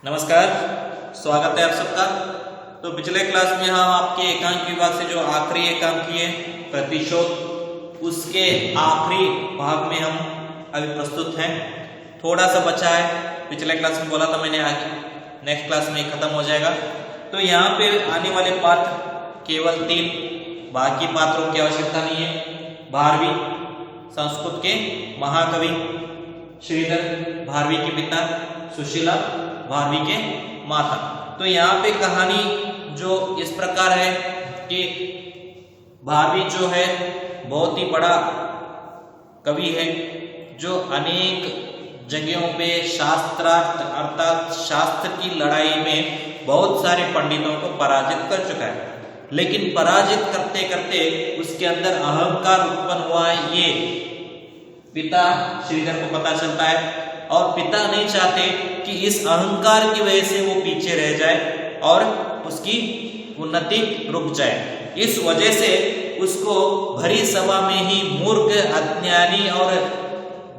नमस्कार, स्वागत है आप सबका। तो पिछले क्लास में हम आपके एकांक विभाग से जो आखिरी एकांक किए प्रतिशोध, उसके आखिरी भाग में हम अभी प्रस्तुत हैं। थोड़ा सा बचा है, पिछले क्लास में बोला था मैंने, आगे नेक्स्ट क्लास में खत्म हो जाएगा। तो यहाँ पे आने वाले पात्र केवल 3, बाकी पात्रों की आवश्यकता नहीं है। भारवी, संस्कृत के महाकवि श्रीधर भारवी के पिता, सुशीला भारवी के माता। तो यहाँ पे कहानी जो इस प्रकार है कि भारवी जो है बहुत ही बड़ा कवि है, जो अनेक जगहों पे शास्त्रार्थ अर्थात शास्त्र की लड़ाई में बहुत सारे पंडितों को पराजित कर चुका है। लेकिन पराजित करते करते उसके अंदर अहंकार उत्पन्न हुआ है, ये पिता श्रीधर को पता चलता है। और पिता नहीं चाहते कि इस अहंकार की वजह से वो पीछे रह जाए और उसकी उन्नति रुक जाए। इस वजह से उसको भरी सभा में ही मूर्ख, अज्ञानी और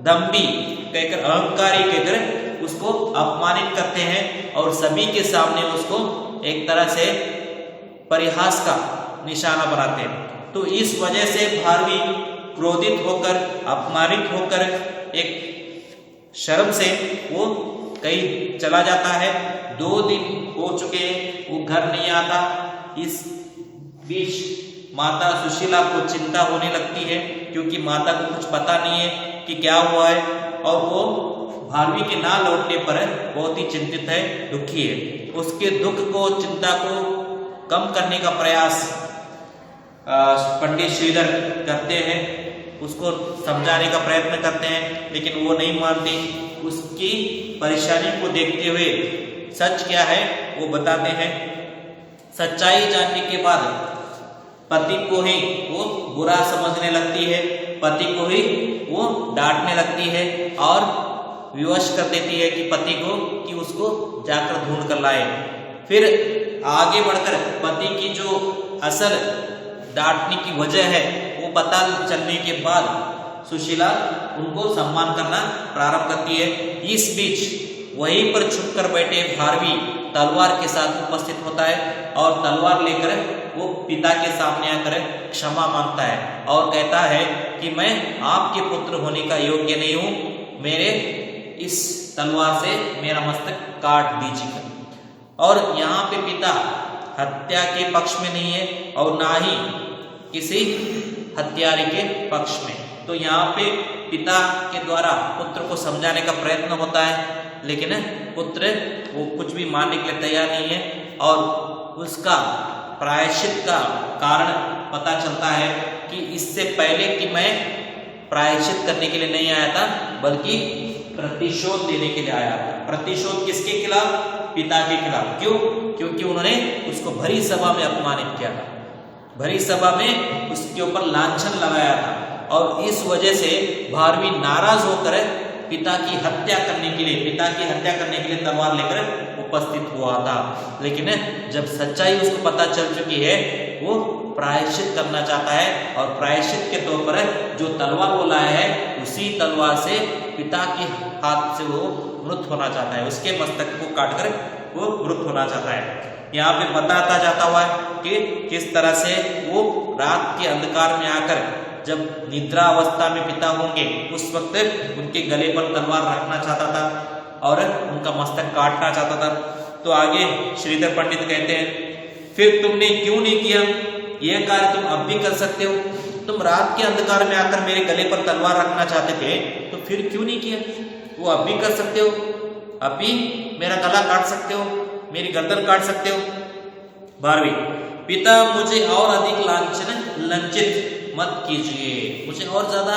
दंभी कहकर, अहंकारी कहकर उसको अपमानित करते हैं और सभी के सामने उसको एक तरह से परिहास का निशाना बनाते हैं। तो इस वजह से भारवी क्रोधित होकर, अपमानित होकर, एक शर्म से वो कहीं चला जाता है। 2 दिन हो चुके, वो घर नहीं आता। इस बीच माता सुशीला को चिंता होने लगती है, क्योंकि माता को कुछ पता नहीं है कि क्या हुआ है, और वो भारवी के ना लौटने पर बहुत ही चिंतित है, दुखी है। उसके दुख को, चिंता को कम करने का प्रयास पंडित श्रीधर करते हैं, उसको समझाने का प्रयत्न करते हैं, लेकिन वो नहीं मानती। उसकी परेशानी को देखते हुए सच क्या है वो बताते हैं। सच्चाई जानने के बाद पति को ही वो बुरा समझने लगती है, पति को ही वो डांटने लगती है और विवश कर देती है कि पति को कि उसको जाकर ढूंढ कर लाए। फिर आगे बढ़कर पति की जो असल डांटने की वजह है वो पता चलने के बाद सुशीला उनको सम्मान करना प्रारंभ करती है। इस बीच वहीं पर छुप कर बैठे भारवी तलवार के साथ उपस्थित होता है और तलवार लेकर वो पिता के सामने आकर क्षमा मांगता है और कहता है कि मैं आपके पुत्र होने का योग्य नहीं हूं, मेरे इस तलवार से मेरा मस्तक काट दीजिए। और यहाँ पे पिता हत्या के पक्ष में नहीं है और ना ही किसी हत्यारे के पक्ष में। तो यहाँ पे पिता के द्वारा पुत्र को समझाने का प्रयत्न होता है, लेकिन पुत्र वो कुछ भी मानने के लिए तैयार नहीं है। और उसका प्रायश्चित का कारण पता चलता है कि इससे पहले कि मैं प्रायश्चित करने के लिए नहीं आया था, बल्कि प्रतिशोध देने के लिए आया था। प्रतिशोध किसके खिलाफ? पिता के खिलाफ। क्यों? क्योंकि उन्होंने उसको भरी सभा में अपमानित किया था, भरी सभा में उसके ऊपर लांछन लगाया था, और इस वजह से भारवी नाराज होकर पिता की हत्या करने के लिए तलवार लेकर उपस्थित हुआ था। लेकिन जब सच्चाई उसको पता चल चुकी है, वो प्रायश्चित करना चाहता है और प्रायश्चित के तौर पर जो तलवार वो लाया है, उसी तलवार से पिता के हाथ से वो मृत होना चाहता है, उसके मस्तक को काटकर वो मृत होना चाहता है। यहाँ पे बताता जाता हुआ है कि किस तरह से वो रात के अंधकार में आकर, जब निद्रा अवस्था में पिता होंगे, उस वक्त उनके गले पर तलवार रखना चाहता था और उनका मस्तक काटना चाहता था। तो आगे श्रीधर पंडित कहते हैं, फिर तुमने क्यों नहीं किया? यह कार्य तुम अब भी कर सकते हो। तुम रात के अंधकार में आकर मेरे गले पर तलवार रखना चाहते थे, तो फिर क्यों नहीं किया? वो अब भी कर सकते हो, अब भी मेरा गला काट सकते हो, मेरी गर्दन काट सकते हो। भारवी, पिता मुझे और अधिक लंचित मत कीजिए, मुझे और ज्यादा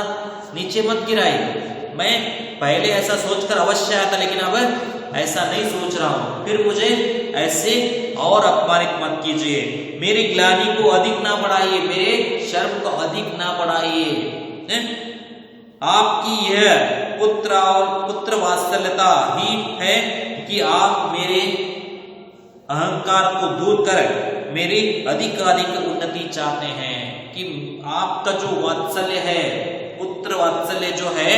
नीचे मत गिराइए। मैं पहले ऐसा सोचकर अवश्य आया था, लेकिन अब ऐसा नहीं सोच रहा हूं। फिर मुझे ऐसे और अपमानित मत कीजिए, मेरी ग्लानि को अधिक ना बढ़ाइए, मेरे शर्म को अधिक ना बढ़ाइए। आपकी यह पुत्र वात्सल्यता ही है कि आप मेरे अहंकार को दूर कर मेरी अधिक उन्नति चाहते हैं। कि आपका जो वात्सल्य है, पुत्र वात्सल्य जो है,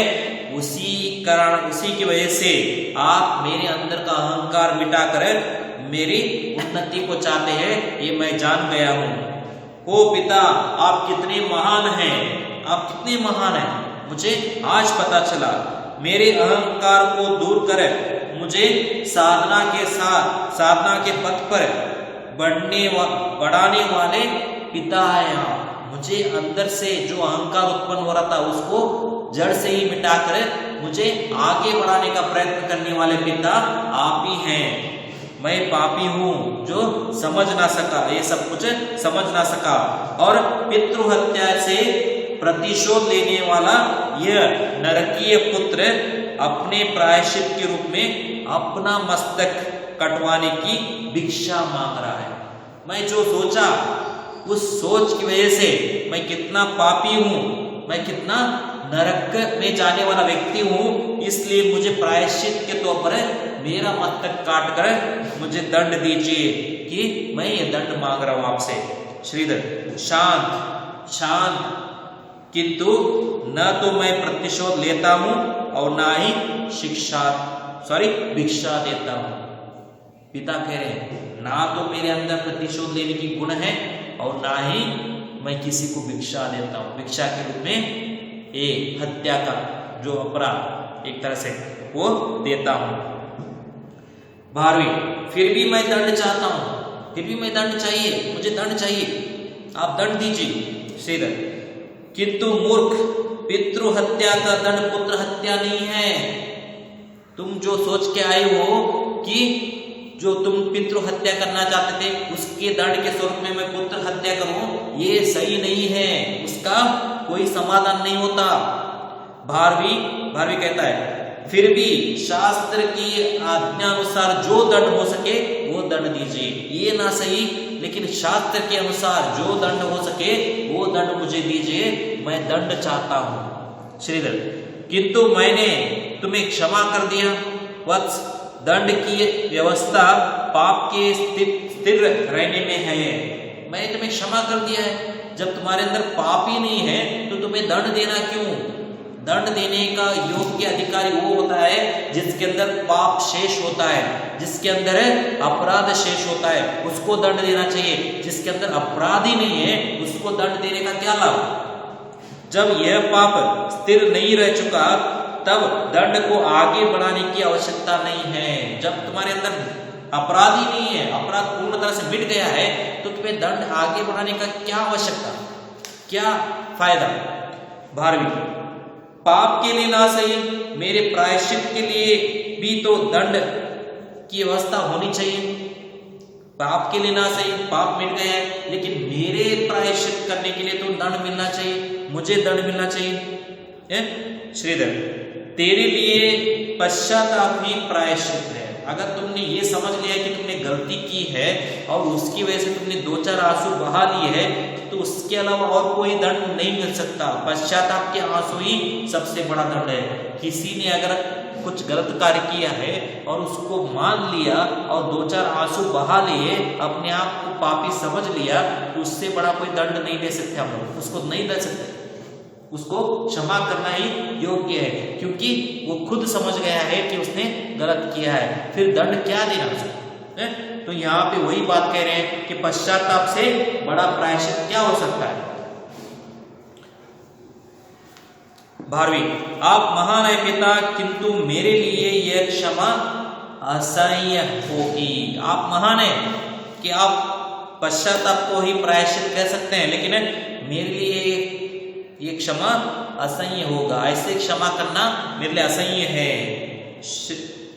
उसी की वजह से आप मेरे अंदर का अहंकार मिटाकर मेरी उन्नति को चाहते हैं, ये मैं जान गया हूं। ओ पिता, आप कितने महान हैं, आप कितने महान हैं, मुझे आज पता चला। मेरे अहंकार को दूर कर मुझे साधना के पथ पर बढ़ाने वाले पिता है आप। मुझे अंदर से जो अहंकार उत्पन्न हो रहा था उसको जड़ से ही मिटाकर मुझे आगे बढ़ाने का प्रयत्न करने वाले पिता आप ही हैं। मैं पापी हूं जो समझ ना सका, ये सब कुछ समझ ना सका, और पितृहत्या से प्रतिशोध लेने वाला यह नरकीय पुत्र अपने प्रायश्चित के रूप में अपना मस्तक कटवाने की भिक्षा मांग रहा है। मैं जो सोचा उस सोच की वजह से मैं कितना पापी हूं, मैं कितना नरक में जाने वाला व्यक्ति हूं, इसलिए मुझे प्रायश्चित के तौर पर मेरा मस्तक काट कर मुझे दंड दीजिए कि मैं ये दंड मांग रहा हूं आपसे। श्रीधर शांत, किंतु न तो मैं प्रतिशोध लेता हूं और ना ही भिक्षा देता हूं। पिता कह रहे हैं ना तो मेरे अंदर प्रतिशोध लेने की गुण है और ना ही मैं किसी को भिक्षा देता हूं। भिक्षा के रूप में एक हत्या का जो अपराध एक तरह से वो देता हूं। 12वीं, फिर भी मैं दंड चाहता हूं, फिर भी मैं दंड चाहिए, मुझे दंड चाहिए, आप दंड दीजिए। श्रीधर, किंतु मूर्ख, पितृ हत्या का दंड पुत्र हत्या नहीं है। तुम जो सोच के आए हो कि जो तुम पितृ हत्या करना चाहते थे उसके दंड के स्वरूप में मैं पुत्र हत्या करूं, ये सही नहीं है, उसका कोई समाधान नहीं होता। 12वीं कहता है फिर भी शास्त्र की आज्ञा अनुसार जो दंड हो सके वो दंड दीजिए। ये ना सही, लेकिन शास्त्र के अनुसार जो दंड हो सके वो दंड मुझे दीजिए, मैं दंड चाहता हूं। श्रीधर, किंतु मैंने तुम्हें क्षमा कर दिया वत्स, दंड की व्यवस्था पाप के स्थिर रहने में है। मैंने तुम्हें क्षमा कर दिया है, जब तुम्हारे अंदर पाप ही नहीं है तो तुम्हें दंड देना क्यों? दंड देने का योग्य अधिकारी वो होता है जिसके अंदर पाप शेष होता है, जिसके अंदर अपराध शेष होता है, उसको दंड देना चाहिए। जिसके अंदर अपराध ही नहीं है उसको दंड देने का क्या लाभ? जब यह पाप स्थिर नहीं रह चुका तब दंड को आगे बढ़ाने की आवश्यकता नहीं है। जब तुम्हारे अंदर अपराध ही नहीं है, अपराध पूर्ण तरह से मिट गया है, तो तुम्हें दंड आगे बढ़ाने का क्या आवश्यकता, क्या फायदा? 12वीं, पाप के लिए ना सही, मेरे प्रायश्चित के लिए भी तो दंड की व्यवस्था होनी चाहिए। पाप के लिए ना सही, पाप मिट गया है, लेकिन मेरे प्रायश्चित करने के लिए तो दंड मिलना चाहिए, मुझे दंड मिलना चाहिए। श्रीधर, तेरे लिए पश्चाताप ही प्रायश्चित है। अगर तुमने ये समझ लिया कि तुमने गलती की है और उसकी वजह से तुमने 2-4 आंसू बहा लिए है, तो उसके अलावा और कोई दंड नहीं मिल सकता। पश्चाताप के आंसू ही सबसे बड़ा दंड है। किसी ने अगर कुछ गलत कार्य किया है और उसको मान लिया और 2-4 आंसू बहा लिए, अपने आप को पापी समझ लिया, तो उससे बड़ा कोई दंड नहीं दे सकते हम लोग, उसको नहीं दे सकते। उसको क्षमा करना ही योग्य है, क्योंकि वो खुद समझ गया है कि उसने गलत किया है, फिर दंड क्या देना उसको? तो यहाँ पे वही बात कह रहे हैं कि पश्चाताप से बड़ा प्रायश्चित क्या हो सकता है। 12वीं, आप महान है पिता, किंतु मेरे लिए यह क्षमा असह्य होगी। आप महान है कि आप पश्चाताप को ही प्रायश्चित कह सकते हैं, लेकिन मेरे लिए ये क्षमा असह्य होगा, ऐसे क्षमा करना मेरे लिए असह्य है।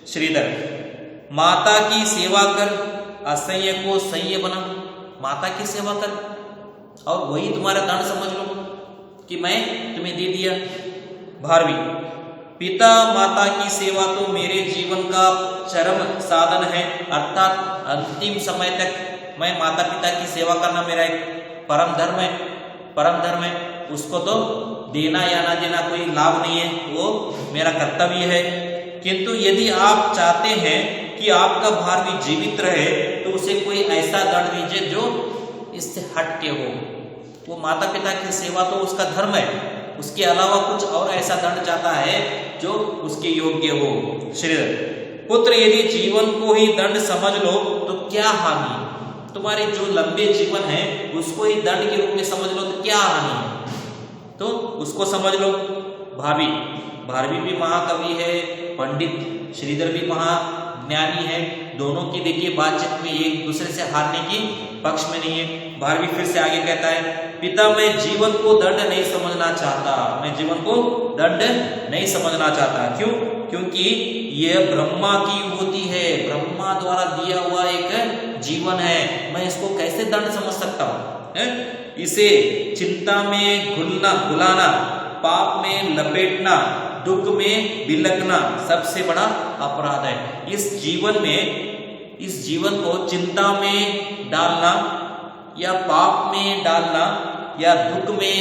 श्रीधर, माता की सेवा कर, असह्य को सह्य बना। माता की सेवा कर और वही तुम्हारा दंड समझ लो कि मैं तुम्हें दे दिया। 12वीं, पिता माता की सेवा तो मेरे जीवन का चरम साधन है, अर्थात अंतिम समय तक मैं माता पिता की सेवा करना मेरा एक परम धर्म है। उसको तो देना या ना देना कोई लाभ नहीं है, वो मेरा कर्तव्य है। किंतु यदि आप चाहते हैं कि आपका भारवी जीवित रहे तो उसे कोई ऐसा दंड दीजिए जो इससे हट के हो। वो माता पिता की सेवा तो उसका धर्म है, उसके अलावा कुछ और ऐसा दंड चाहता है जो उसके योग्य हो। श्रीधर, पुत्र यदि जीवन को ही दंड समझ लो तो क्या हानि, तुम्हारे जो लंबे जीवन है उसको ही दंड के रूप में समझ लो तो क्या हानि है, तो उसको समझ लो। भारवी भी महाकवि है, पंडित श्रीधर भी महाज्ञानी है, दोनों की देखिए बातचीत में एक दूसरे से हारने की पक्ष में नहीं है। भारवी फिर से आगे कहता है, पिता मैं जीवन को दंड नहीं समझना चाहता, मैं जीवन को दंड नहीं समझना चाहता। क्यों? क्योंकि यह ब्रह्मा की होती है, ब्रह्मा द्वारा दिया हुआ एक जीवन है, मैं इसको कैसे दंड समझ सकता हूँ? इसे चिंता में घुलाना, पाप में लपेटना, दुख में बिलकना सबसे बड़ा अपराध है। इस जीवन को चिंता में डालना या पाप में डालना या दुख में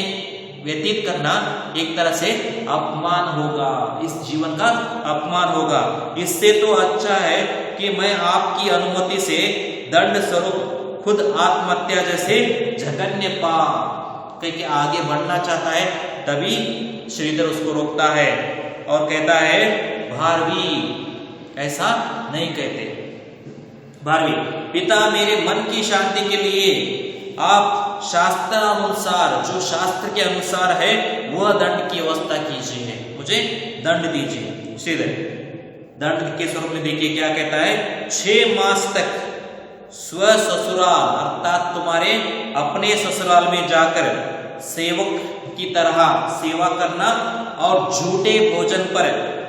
व्यतीत करना एक तरह से अपमान होगा, इस जीवन का अपमान होगा। इससे तो अच्छा है कि मैं आपकी अनुमति से दंड स्वरूप खुद आत्महत्या जैसे जघन्य पाप कह के आगे बढ़ना चाहता है, तभी श्रीधर उसको रोकता है और कहता है, भारवी ऐसा नहीं कहते। भारवी, पिता मेरे मन की शांति के लिए आप शास्त्रानुसार, जो शास्त्र के अनुसार है वह दंड की व्यवस्था कीजिए, मुझे दंड दीजिए। श्रीधर दंड के स्वरूप में देखिए क्या कहता है, 6 मास तक स्व ससुराल अर्थात तुम्हारे अपने ससुराल में जाकर सेवक की तरह सेवा करना और झूठे भोजन पर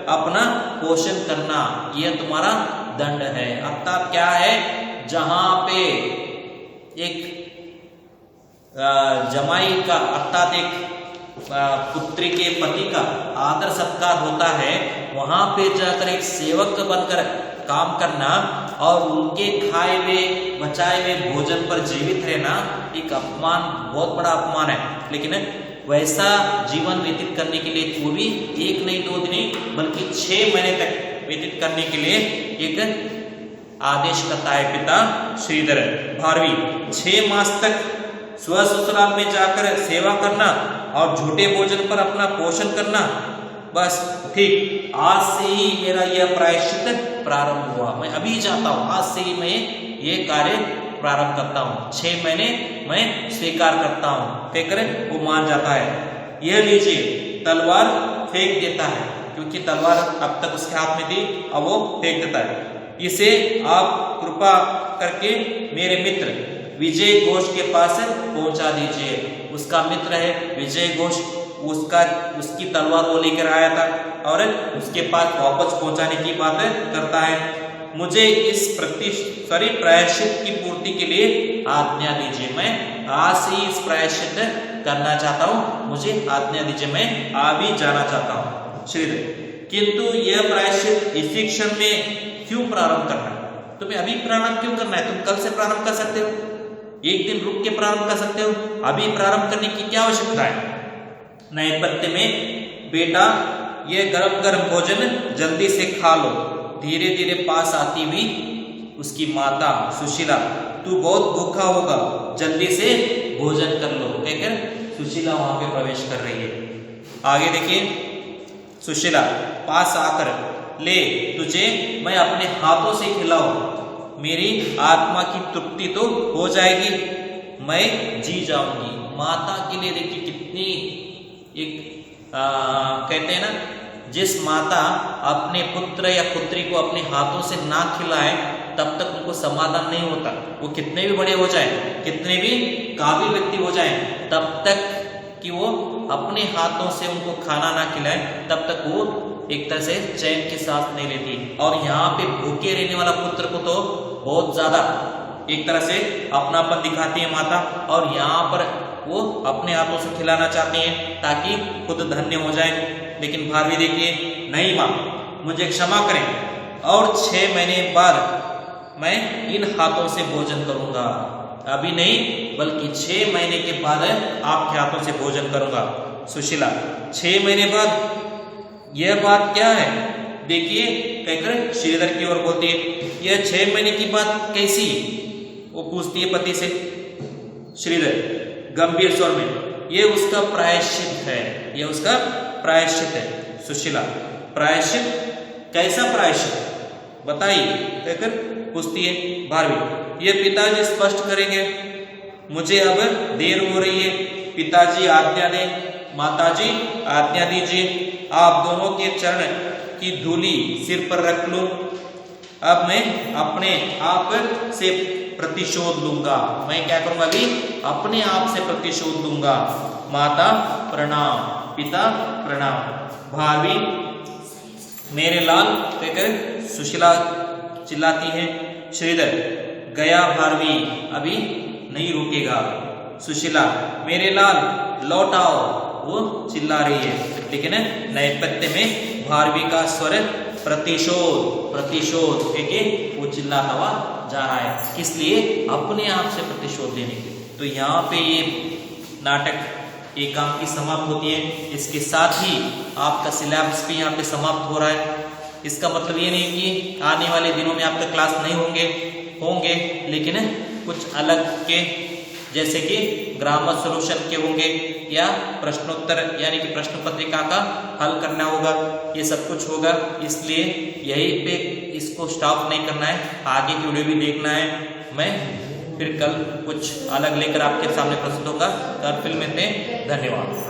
अपना पोषण करना, यह तुम्हारा दंड है। अर्थात क्या है, जहां पे एक जमाई का अर्थात एक पुत्री के पति का आदर सत्कार होता है, वहां पे जाकर एक सेवक बनकर काम करना और उनके खाए हुए बचाए हुए भोजन पर जीवित रहना एक अपमान, बहुत बड़ा अपमान है। लेकिन वैसा जीवन व्यतीत करने के लिए वो भी 1 नहीं 2 दिन नहीं बल्कि 6 महीने तक व्यतीत करने के लिए एक आदेश करता है पिता श्रीधर। भारवी, 6 मास तक स्व ससुराल में जाकर सेवा करना और झूठे भोजन पर अपना पोषण करना, बस ठीक, आज से ही मेरा यह प्रायश्चित प्रारंभ हुआ, मैं अभी जाता हूँ, आज से ही मैं ये कार्य प्रारंभ करता हूँ, 6 महीने मैं स्वीकार करता हूँ कहकर वो मान जाता है। यह लीजिए, तलवार फेंक देता है, क्योंकि तलवार अब तक उसके हाथ में थी, अब वो फेंक देता है। इसे आप कृपा करके मेरे मित्र विजय घोष के पास पहुंचा दीजिए। उसका मित्र है विजय घोष, उसकी तलवार वो लेकर आया था और उसके पास वापस पहुंचाने की बात करता है। मुझे इस प्रायश्चित की पूर्ति के लिए आज्ञा दीजिए, मैं आज से ही इस प्रायश्चित करना चाहता हूँ, मुझे आज्ञा दीजिए, मैं अभी जाना चाहता हूँ। श्रीधर, किंतु यह प्रायश्चित इसी क्षण में क्यों प्रारंभ करना है? तुम्हें अभी प्रारंभ क्यों करना है? तुम कल से प्रारंभ कर सकते हो, एक दिन रुक के प्रारंभ कर सकते हो, अभी प्रारंभ करने की क्या आवश्यकता है? नैपथ्य में बेटा ये गरम गरम भोजन जल्दी से खा लो। धीरे धीरे पास आती हुई उसकी माता सुशीला, तू बहुत भूखा होगा, जल्दी से भोजन कर लो कहकर सुशीला वहां पे प्रवेश कर रही है। आगे देखिए, सुशीला पास आकर, ले तुझे मैं अपने हाथों से खिलाऊं, मेरी आत्मा की तृप्ति तो हो जाएगी, मैं जी जाऊंगी। माता के लिए देखिए कितनी एक कहते हैं ना, जिस माता अपने पुत्र या पुत्री को अपने हाथों से ना खिलाए तब तक उनको समाधान नहीं होता। वो कितने भी बड़े हो जाएं, कितने भी काबिल व्यक्ति हो जाएं, तब तक कि वो अपने हाथों से उनको खाना ना खिलाए तब तक वो एक तरह से चैन के साथ नहीं लेती। और यहाँ पे भूखे रहने वाला पुत्र को तो बहुत ज्यादा एक तरह से अपनापन दिखाती है माता, और यहाँ पर वो अपने हाथों से खिलाना चाहती हैं ताकि खुद धन्य हो जाए। लेकिन भारवी देखिए, नहीं माँ, मुझे क्षमा करें, और 6 महीने बाद मैं इन हाथों से भोजन करूंगा, अभी नहीं बल्कि 6 महीने के बाद आपके हाथों से भोजन करूंगा। सुशीला 6 महीने बाद, यह बात क्या है? देखिए कहकर श्रीधर की ओर बोलती है, यह 6 महीने की बात कैसी? वो पूछती है पति से। श्रीधर गंभीर स्वर में, ये उसका प्रायश्चित है, ये उसका प्रायश्चित है। सुशीला, प्रायश्चित, कैसा प्रायश्चित बताइए, कहकर पूछती है भारवी। ये पिताजी स्पष्ट करेंगे, मुझे अब देर हो रही है, पिताजी आज्ञा दें, माताजी आज्ञा दीजिए, आप दोनों के चरण की धूली सिर पर रख लूं, अब मैं अपने आप से प्रतिशोध लूंगा। मैं क्या करूंगा अभी, अपने आप से प्रतिशोध लूंगा। माता प्रणाम, पिता प्रणाम। भारवी, मेरे लाल कहकर सुशीला चिल्लाती है। श्रीधर, गया भारवी, अभी नहीं रुकेगा। सुशीला, मेरे लाल लौट आओ, वो चिल्ला रही है, लेकिन नैपथ्य में भारवी का स्वर प्रतिशोध, प्रतिशोध के वो चिल्ला हुआ जा रहा है। किस लिए, अपने आप से प्रतिशोध लेने के। तो यहाँ पे ये नाटक एकांकी समाप्त होती है। इसके साथ ही आपका सिलेबस भी यहाँ पे समाप्त हो रहा है। इसका मतलब ये नहीं कि आने वाले दिनों में आपका क्लास नहीं होंगे, लेकिन कुछ अलग के, जैसे कि ग्रामर सॉल्यूशन के होंगे या प्रश्नोत्तर यानी कि प्रश्न पत्रिका का हल करना होगा, ये सब कुछ होगा। इसलिए यहीं पे इसको स्टॉप नहीं करना है, आगे की वीडियो भी देखना है। मैं फिर कल कुछ अलग लेकर आपके सामने प्रस्तुत होगा। कल फिर मिलते हैं, धन्यवाद।